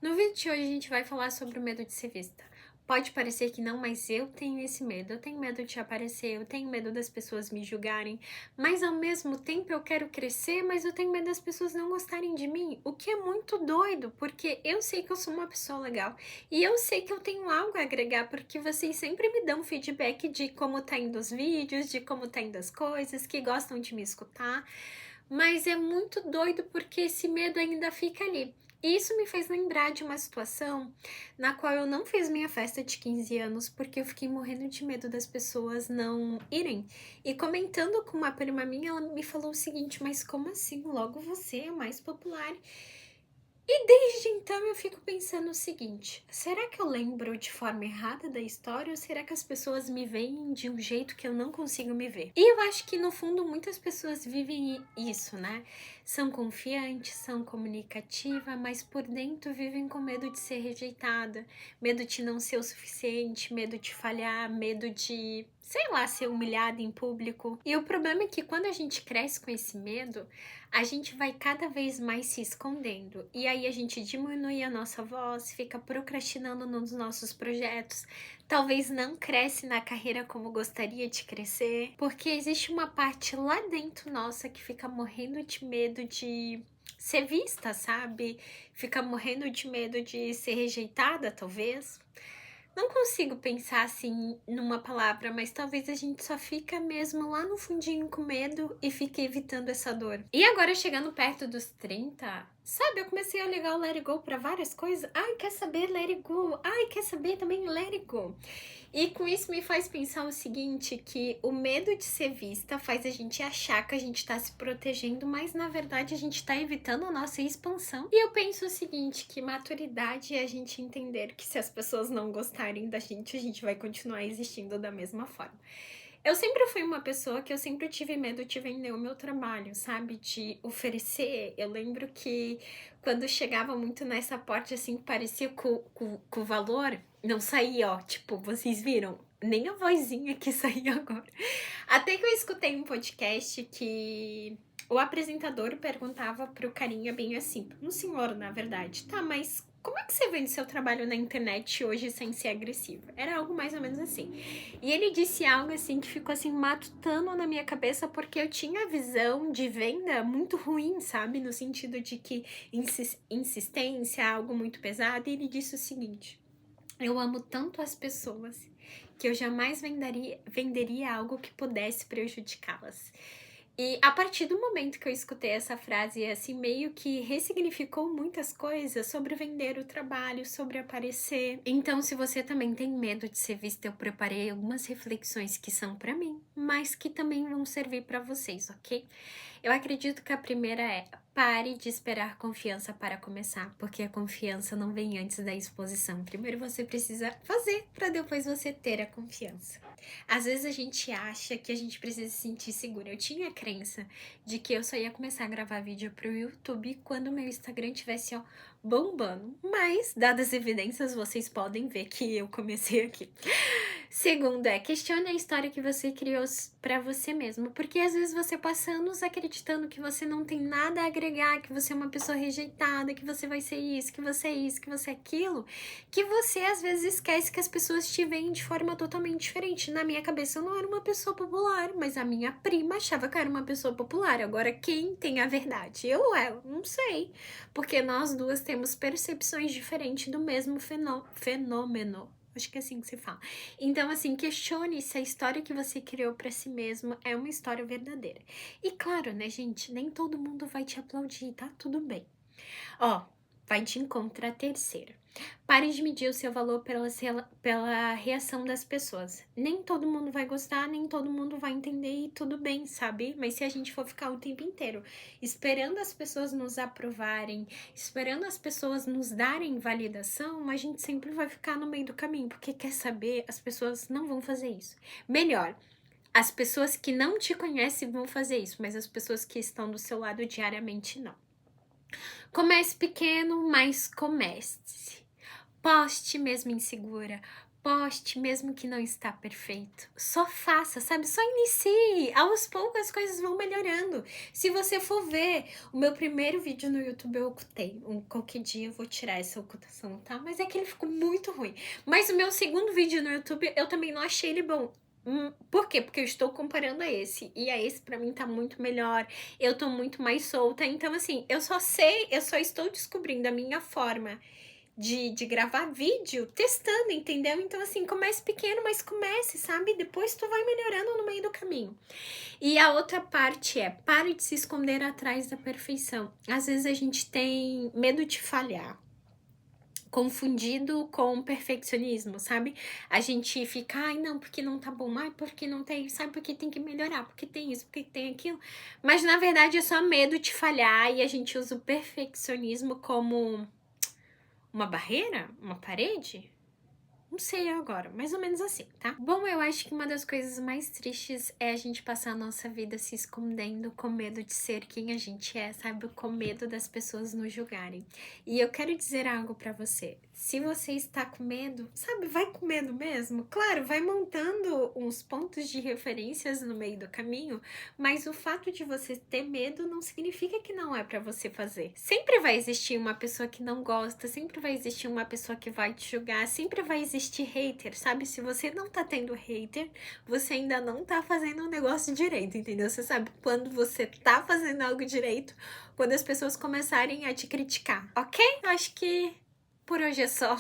No vídeo de hoje a gente vai falar sobre o medo de ser vista. Pode parecer que não, mas eu tenho esse medo. Eu tenho medo de aparecer, eu tenho medo das pessoas me julgarem, mas ao mesmo tempo eu quero crescer, mas eu tenho medo das pessoas não gostarem de mim, o que é muito doido, porque eu sei que eu sou uma pessoa legal e eu sei que eu tenho algo a agregar, porque vocês sempre me dão feedback de como tá indo os vídeos, de como tá indo as coisas, que gostam de me escutar. Mas é muito doido porque esse medo ainda fica ali. E isso me fez lembrar de uma situação na qual eu não fiz minha festa de 15 anos porque eu fiquei morrendo de medo das pessoas não irem. E comentando com uma prima minha, ela me falou o seguinte: mas como assim? Logo você é mais popular. E desde então eu fico pensando o seguinte: será que eu lembro de forma errada da história ou será que as pessoas me veem de um jeito que eu não consigo me ver? E eu acho que no fundo muitas pessoas vivem isso, né? São confiantes, são comunicativas, mas por dentro vivem com medo de ser rejeitada, medo de não ser o suficiente, medo de falhar, medo de, sei lá, ser humilhada em público. E o problema é que quando a gente cresce com esse medo, a gente vai cada vez mais se escondendo. E aí a gente diminui a nossa voz, fica procrastinando nos nossos projetos, talvez não cresce na carreira como gostaria de crescer, porque existe uma parte lá dentro nossa que fica morrendo de medo de ser vista, sabe? Fica morrendo de medo de ser rejeitada, talvez. Não consigo pensar assim numa palavra, mas talvez a gente só fica mesmo lá no fundinho com medo e fique evitando essa dor. E agora chegando perto dos 30, sabe, eu comecei a ligar o Let It Go pra várias coisas. Ai, quer saber Let It Go? Ai, quer saber também Let It Go? E com isso me faz pensar o seguinte, que o medo de ser vista faz a gente achar que a gente tá se protegendo, mas na verdade a gente tá evitando a nossa expansão. E eu penso o seguinte, que maturidade é a gente entender que se as pessoas não gostarem da gente, a gente vai continuar existindo da mesma forma. Eu sempre fui uma pessoa que eu sempre tive medo de vender o meu trabalho, sabe? De oferecer. Eu lembro que quando chegava muito nessa parte, assim, parecia com o valor, não saía, ó. Tipo, vocês viram? Nem a vozinha que saía agora. Até que eu escutei um podcast que o apresentador perguntava pro carinha bem assim, um senhor, na verdade, tá, mas como é que você vende seu trabalho na internet hoje sem ser agressivo? Era algo mais ou menos assim. E ele disse algo assim que ficou assim matutando na minha cabeça porque eu tinha a visão de venda muito ruim, sabe? No sentido de que insistência, algo muito pesado. E ele disse o seguinte: eu amo tanto as pessoas que eu jamais venderia algo que pudesse prejudicá-las. E a partir do momento que eu escutei essa frase, assim, meio que ressignificou muitas coisas sobre vender o trabalho, sobre aparecer. Então, se você também tem medo de ser vista, eu preparei algumas reflexões que são para mim, mas que também vão servir para vocês, ok? Eu acredito que a primeira é: pare de esperar confiança para começar, porque a confiança não vem antes da exposição. Primeiro você precisa fazer para depois você ter a confiança. Às vezes a gente acha que a gente precisa se sentir segura. Eu tinha a crença de que eu só ia começar a gravar vídeo pro YouTube quando o meu Instagram tivesse, ó, bombando. Mas, dadas as evidências, vocês podem ver que eu comecei aqui. Segundo é, questione a história que você criou pra você mesmo, porque às vezes você passa anos acreditando que você não tem nada a agregar, que você é uma pessoa rejeitada, que você vai ser isso, que você é isso, que você é aquilo, que você às vezes esquece que as pessoas te veem de forma totalmente diferente. Na minha cabeça eu não era uma pessoa popular, mas a minha prima achava que eu era uma pessoa popular. Agora quem tem a verdade? Eu ou ela? Não sei, porque nós duas temos percepções diferentes do mesmo fenômeno. Acho que é assim que se fala. Então, assim, questione se a história que você criou pra si mesmo é uma história verdadeira. E claro, né, gente, nem todo mundo vai te aplaudir, tá? Tudo bem. Ó, vai de encontro à terceira. Pare de medir o seu valor pela reação das pessoas. Nem todo mundo vai gostar, nem todo mundo vai entender e tudo bem, sabe? Mas se a gente for ficar o tempo inteiro esperando as pessoas nos aprovarem, esperando as pessoas nos darem validação, a gente sempre vai ficar no meio do caminho, porque quer saber, as pessoas não vão fazer isso. Melhor, as pessoas que não te conhecem vão fazer isso, mas as pessoas que estão do seu lado diariamente não. Comece pequeno, mas comece. Poste mesmo insegura. Poste mesmo que não está perfeito. Só faça, sabe? Só inicie. Aos poucos as coisas vão melhorando. Se você for ver, o meu primeiro vídeo no YouTube eu ocultei. Qualquer dia eu vou tirar essa ocultação, tá? Mas é que ele ficou muito ruim. Mas o meu segundo vídeo no YouTube eu também não achei ele bom. Por quê? Porque eu estou comparando a esse. E a esse pra mim tá muito melhor. Eu tô muito mais solta. Então, assim, eu só estou descobrindo a minha forma de gravar vídeo testando, entendeu? Então, assim, comece pequeno, mas comece, sabe? Depois tu vai melhorando no meio do caminho. E a outra parte é, pare de se esconder atrás da perfeição. Às vezes a gente tem medo de falhar, confundido com perfeccionismo, sabe? A gente fica, ai não, porque não tá bom, ai porque não tem, sabe? Porque tem que melhorar, porque tem isso, porque tem aquilo. Mas na verdade é só medo de falhar e a gente usa o perfeccionismo como uma barreira? Uma parede? Não sei agora, mais ou menos assim, tá? Bom, eu acho que uma das coisas mais tristes é a gente passar a nossa vida se escondendo com medo de ser quem a gente é, sabe? Com medo das pessoas nos julgarem. E eu quero dizer algo pra você. Se você está com medo, sabe, vai com medo mesmo. Claro, vai montando uns pontos de referências no meio do caminho, mas o fato de você ter medo não significa que não é pra você fazer. Sempre vai existir uma pessoa que não gosta, sempre vai existir uma pessoa que vai te julgar, sempre vai existir hater, sabe? Se você não tá tendo hater, você ainda não tá fazendo um negócio direito, entendeu? Você sabe quando você tá fazendo algo direito, quando as pessoas começarem a te criticar, ok? Acho que por hoje é só.